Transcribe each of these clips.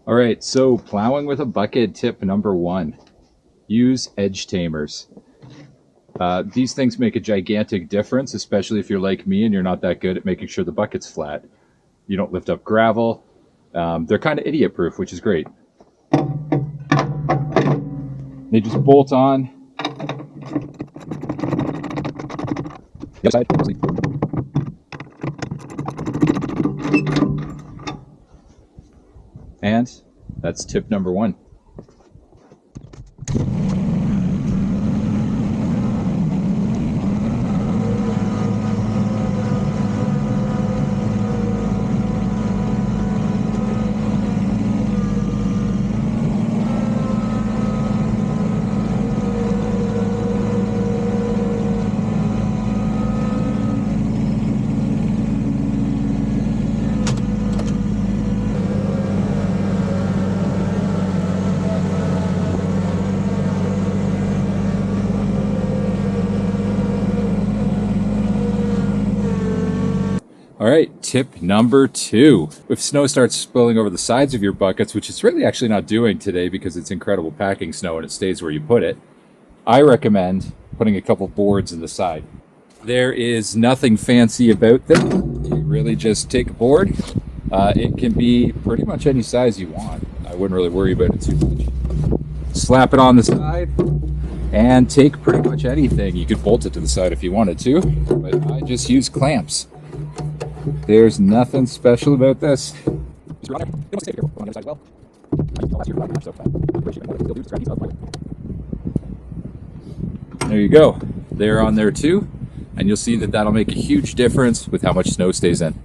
All right, so plowing with a bucket tip number 1. Use edge tamers. These things make a gigantic difference, especially if you're like me and you're not that good at making sure the bucket's flat. You don't lift up gravel. They're kind of idiot-proof, which is great. They just bolt on. The other side. And that's tip number 1. All right, tip number 2. If snow starts spilling over the sides of your buckets, which it's really actually not doing today because it's incredible packing snow and it stays where you put it, I recommend putting a couple boards in the side. There is nothing fancy about them. You really just take a board. It can be pretty much any size you want. I wouldn't really worry about it too much. Slap it on the side and take pretty much anything. You could bolt it to the side if you wanted to, but I just use clamps. There's nothing special about this. There you go. They're on there too, and you'll see that that'll make a huge difference with how much snow stays in.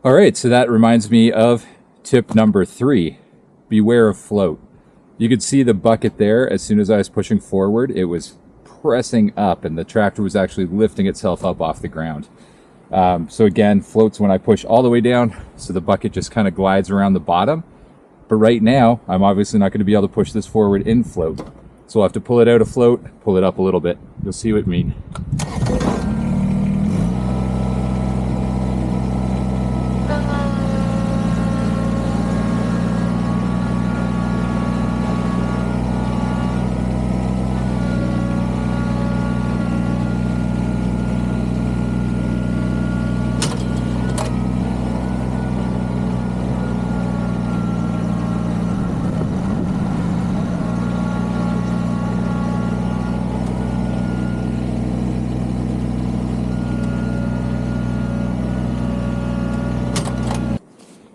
All right, so that reminds me of tip number 3. Beware of float. You could see the bucket there. As soon as I was pushing forward, it was pressing up and the tractor was actually lifting itself up off the ground. So again, floats when I push all the way down, so the bucket just kind of glides around the bottom. But right now, I'm obviously not going to be able to push this forward in float. So I'll have to pull it out of float, pull it up a little bit. You'll see what I mean.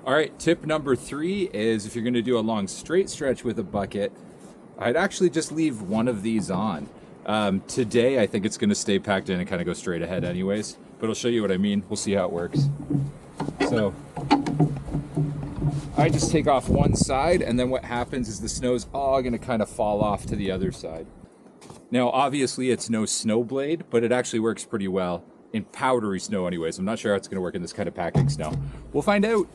All right, tip number 3 is if you're going to do a long straight stretch with a bucket, I'd actually just leave one of these on. Today, I think it's going to stay packed in and kind of go straight ahead anyways, but I'll show you what I mean. We'll see how it works. So I just take off one side, and then what happens is the snow's all going to kind of fall off to the other side. Now, obviously, it's no snow blade, but it actually works pretty well in powdery snow anyways. I'm not sure how it's going to work in this kind of packing snow. We'll find out.